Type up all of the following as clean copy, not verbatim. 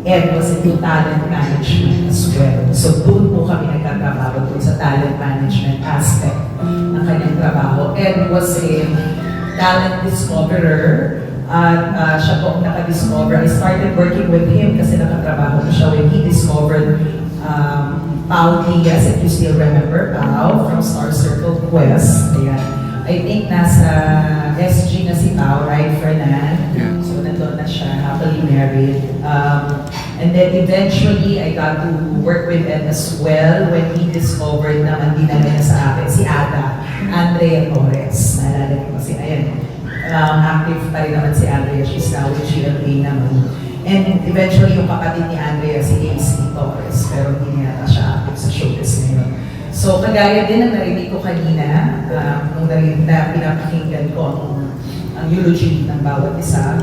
Ed was into talent management as well. So doon po kami nagtatrabaho doon sa talent management aspect ng kanyang trabaho. Ed was a talent discoverer at siya po ang naka-discover. I started working with him kasi nakatrabaho ko siya when he discovered Pao Diaz, if you still remember Pao from Star Circle Quest. Ayan. I think nasa SG na si Pao, right, Fernan? Yeah. So nandun na siya, happily married. And then eventually, I got to work with Ed as well when he discovered naman dinala niya sa akin si Ada, Andrea Torres. Naalala niyo kasi, ayan, active pa rin naman si Andrea. She's now with GLA naman. And eventually, yung kapatid ni Andrea, si AC Torres, pero hindi niya siya active sa showbiz ngayon. So, kagaya din ang narinig ko kanina, nung pinapakinggan ko ang eulogy ng bawat isa,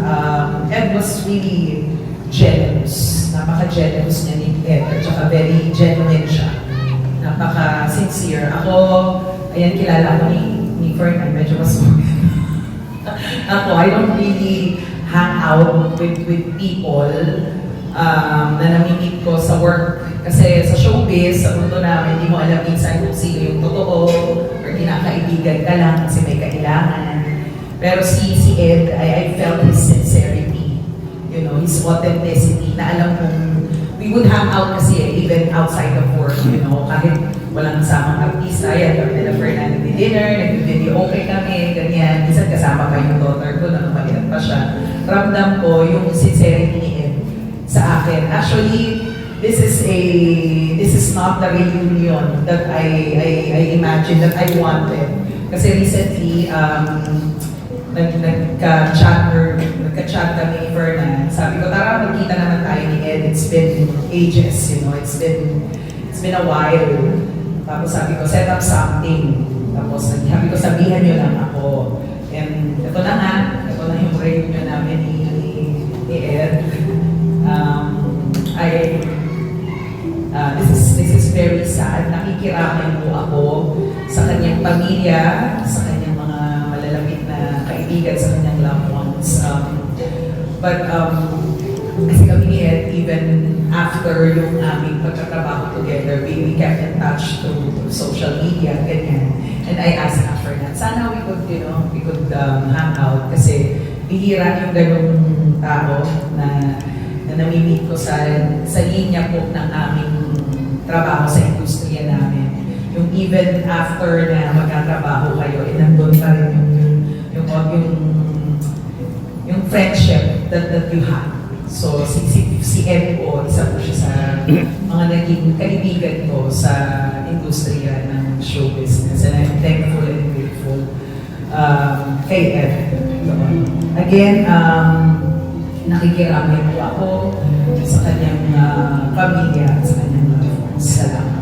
Ed was really generous. Napaka-generous niya ni Ed, at saka very genuine siya. Napaka-sincere. Ako, ayan, kilala ko ni Fernan, medyo mas ako, I don't really hang out with people na namimit ko sa work. Kasi sa showbiz, sa mundo namin, hindi mo alam minsan kung sino yung totoo or kinakaibigan ka lang kasi may kailangan. Pero si Ed, I felt his sincerity, you know, his authenticity, na alam kong we would hang out kasi even outside of work, you know, kahit walang kasamang artista, yan, kami nila Fernando di dinner, nag-video okay kami, ganyan. Minsan kasama pa yung daughter ko na maliit pa siya. Ramdam ko yung sincerity ni Ed sa akin. Actually, this is not the reunion that I imagined, that I wanted. Kasi recently, nagka-chat kami ni Fernan. Sabi ko, tara, magkita naman tayo ni Ed. It's been ages, you know, it's been a while. Tapos sabi ko, set up something. Tapos sabi ko, sabihan niyo lang ako. And ito na nga, ito na yung reunion namin ni Ed. This is very sad. Nakikiraman po ako sa kanyang pamilya, sa kanyang mga malalapit na kaibigan, sa kanyang loved ones. Kasi kami ni Ed, even after yung aming pagkatrabaho together, we kept in touch through social media, ganyan. And I asked after that, sana we could hang out kasi bihira yung ganung tao na namimit ko sa linya po ng aming trabaho sa industriya namin. Yung even after na magkatrabaho kayo, nandun pa rin yung friendship that you have. So, si Ed po, isa po siya sa mga naging kaibigan ko sa industriya ng show business. And I'm thankful and grateful kay Ed. Again, nakikiramay po ako sa kanyang pamilya at sa kanyang mga friends. Salamat.